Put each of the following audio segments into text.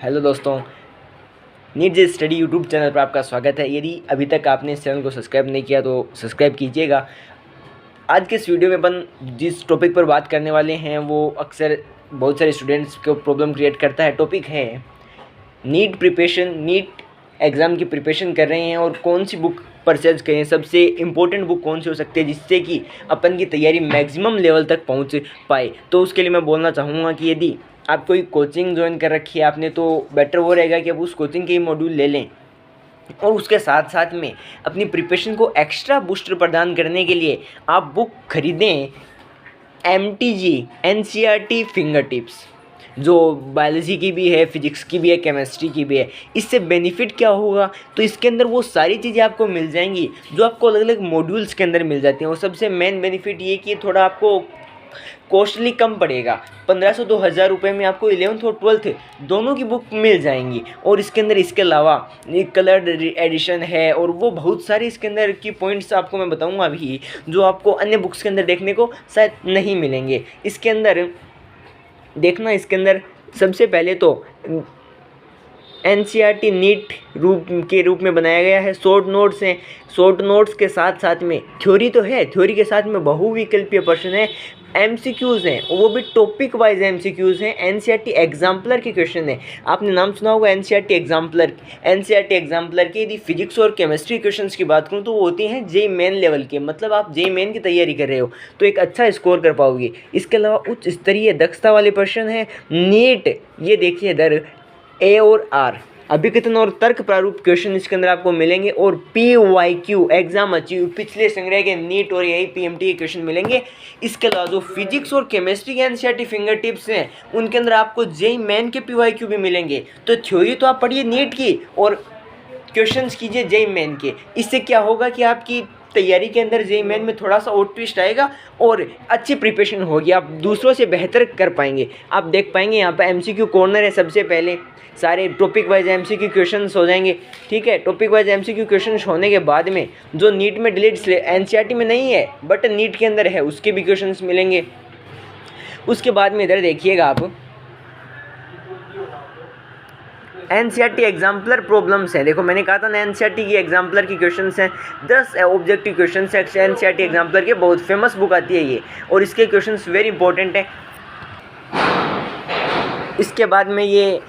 Hello दोस्तों, NEET जे study YouTube channel पर आपका स्वागत है। यदि अभी तक आपने इस चैनल को सब्सक्राइब नहीं किया तो सब्सक्राइब कीजिएगा। आज के इस वीडियो में अपन जिस टॉपिक पर बात करने वाले हैं वो अक्सर बहुत सारे स्टूडेंट्स को प्रॉब्लम क्रिएट करता है। टॉपिक है नीट प्रिपरेशन। नीट एग्ज़ाम की प्रिपरेशन कर रहे हैं और कौन सी बुक परचेज करें, सबसे इम्पोर्टेंट बुक कौन सी हो सकती है जिससे कि अपन की तैयारी मैक्सिमम लेवल तक पहुंच पाए। तो उसके लिए मैं बोलना चाहूँगा कि यदि आप कोई कोचिंग ज्वाइन कर रखी है आपने, तो बेटर वो रहेगा कि आप उस कोचिंग के ही मॉड्यूल ले लें और उसके साथ साथ में अपनी प्रिपरेशन को एक्स्ट्रा बूस्टर प्रदान करने के लिए आप बुक खरीदें MTG NCERT फिंगर टिप्स, जो बायोलॉजी की भी है, फिजिक्स की भी है, केमिस्ट्री की भी है। इससे बेनिफिट क्या होगा, तो इसके अंदर वो सारी चीज़ें आपको मिल जाएंगी जो आपको अलग अलग मॉड्यूल्स के अंदर मिल जाती हैं। और सबसे मेन बेनिफिट ये कि थोड़ा आपको कॉस्टली कम पड़ेगा। 1500 to 1000 रुपये में आपको 11th और 12th दोनों की बुक मिल जाएंगी। और इसके अंदर इसके अलावा कलर्ड एडिशन है और वो बहुत सारे इसके अंदर की पॉइंट्स आपको मैं बताऊंगा अभी, जो आपको अन्य बुक्स के अंदर देखने को शायद नहीं मिलेंगे। इसके अंदर देखना, इसके अंदर सबसे पहले तो NCERT नीट रूप में बनाया गया है। शॉर्ट नोट्स हैं, शॉर्ट नोट्स के साथ साथ में थ्योरी तो है, थ्योरी के साथ में बहुविकल्पीय प्रश्न है, MCQs हैं, वो भी टॉपिक वाइज MCQs हैं, NCERT एग्जाम्पलर के क्वेश्चन है। आपने नाम सुना होगा NCERT एग्जाम्पलर। NCERT एग्जाम्पलर के यदि फिजिक्स और केमिस्ट्री क्वेश्चंस की बात करूँ तो वो होती हैं JEE मेन लेवल के, मतलब आप JEE मेन की तैयारी कर रहे हो तो एक अच्छा स्कोर कर पाओगे। इसके अलावा उच्च स्तरीय दक्षता वाले प्रश्न हैं नीट। ये देखिए इधर A और R अभिकथन और तर्क प्रारूप क्वेश्चन इसके अंदर आपको मिलेंगे और PYQ एग्जाम अचीव पिछले संग्रह के नीट और AIPMT के क्वेश्चन मिलेंगे। इसके अलावा जो फिजिक्स और केमिस्ट्री के NCERT फिंगर टिप्स हैं उनके अंदर आपको JEE मेन के PYQ भी मिलेंगे। तो थ्योरी तो आप पढ़िए नीट की और क्वेश्चंस कीजिए JEE मेन के। इससे क्या होगा कि आपकी तैयारी के अंदर JEE मेन में थोड़ा सा और ट्विस्ट आएगा और अच्छी प्रिपरेशन होगी, आप दूसरों से बेहतर कर पाएंगे। आप देख पाएंगे यहाँ पर MCQ कॉर्नर है। सबसे पहले सारे टॉपिक वाइज MCQ क्वेश्चंस हो जाएंगे, ठीक है। टॉपिक वाइज MCQ क्वेश्चंस होने के बाद में जो नीट में डिलीट NCERT में नहीं है बट नीट के अंदर है उसके भी क्वेश्चंस मिलेंगे। उसके बाद में इधर देखिएगा आप NCERT एग्जाम्पलर प्रॉब्लम्स हैं। देखो मैंने कहा था ना NCERT की एग्जाम्पलर की क्वेश्चंस हैं, 10 ऑब्जेक्टिव क्वेश्चंस हैं NCERT एग्जाम्पलर के। बहुत फेमस बुक आती है ये और इसके क्वेश्चंस वेरी इंपॉर्टेंट हैं। इसके बाद में ये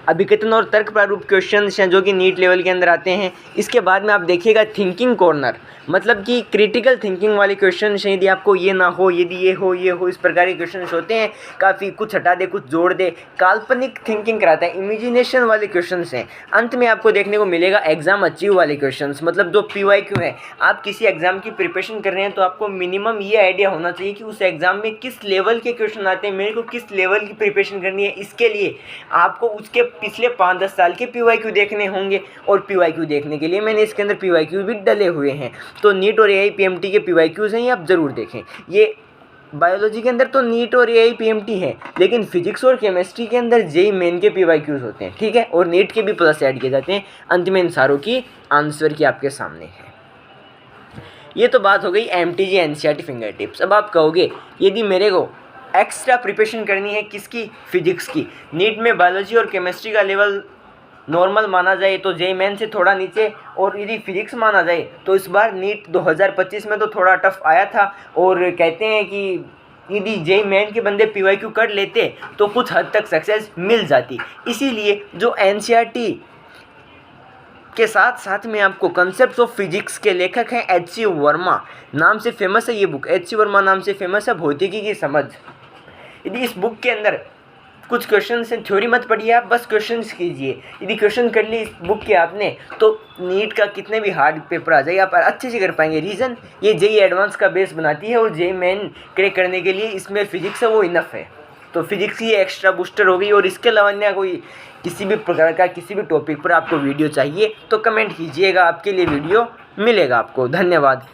अभिकथन और तर्क प्रारूप क्वेश्चंस हैं जो कि नीट लेवल के अंदर आते हैं। इसके बाद में आप देखिएगा थिंकिंग कॉर्नर, मतलब कि क्रिटिकल थिंकिंग वाले क्वेश्चन हैं। यदि आपको ये ना हो, यदि ये हो, इस प्रकार के क्वेश्चन होते हैं। काफ़ी कुछ हटा दे कुछ जोड़ दे, काल्पनिक थिंकिंग कराता है, इमेजिनेशन वाले क्वेश्चन हैं। अंत में आपको देखने को मिलेगा एग्जाम अचीव वाले क्वेश्चन, मतलब जो PYQ है। आप किसी एग्जाम की प्रिपरेशन कर रहे हैं तो आपको मिनिमम ये आइडिया होना चाहिए कि उस एग्जाम में किस लेवल के क्वेश्चन आते हैं, मेरे को किस लेवल की प्रिपरेशन करनी है। इसके लिए आपको उसके पिछले 5-10 साल के PYQ देखने होंगे और PYQ देखने के लिए मैंने इसके अंदर PYQ भी डले हुए हैं। तो नीट और AIPMT के PYQs हैं, ये आप ज़रूर देखें। ये बायोलॉजी के अंदर तो नीट और AIPMT है, लेकिन फिजिक्स और केमिस्ट्री के अंदर JEE मेन के PYQs होते हैं, ठीक है। और नीट के भी प्लस ऐड किए जाते हैं। अंत में इन सारों की आंसर की आपके सामने है। ये तो बात हो गई MTG NCERT फिंगर टिप्स। अब आप कहोगे यदि मेरे को एक्स्ट्रा प्रिपरेशन करनी है किसकी, फिजिक्स की, नीट में बायोलॉजी और केमिस्ट्री का लेवल नॉर्मल माना जाए तो JEE मेन से थोड़ा नीचे, और यदि फिजिक्स माना जाए तो इस बार नीट 2025 में तो थोड़ा टफ आया था और कहते हैं कि यदि JEE मेन के बंदे PYQ कर लेते तो कुछ हद तक सक्सेस मिल जाती। इसीलिए जो NCERT के साथ साथ में आपको कंसेप्ट्स ऑफ फिजिक्स के लेखक हैं HC वर्मा, नाम से फेमस है ये बुक। HC वर्मा नाम से फेमस है भौतिकी की समझ। यदि इस बुक के अंदर कुछ क्वेश्चंस हैं, थ्योरी मत पढ़िए आप, बस क्वेश्चंस कीजिए। यदि क्वेश्चन कर लिए इस बुक के आपने तो नीट का कितने भी हार्ड पेपर आ जाए आप अच्छे से कर पाएंगे। रीज़न ये JEE एडवांस का बेस बनाती है और JEE मेन क्रैक करने के लिए इसमें फिजिक्स है वो इनफ है। तो फिजिक्स की एक्स्ट्रा बूस्टर होगी। और इसके अलावा अन्य कोई किसी भी प्रकार का किसी भी टॉपिक पर आपको वीडियो चाहिए तो कमेंट कीजिएगा, आपके लिए वीडियो मिलेगा आपको। धन्यवाद।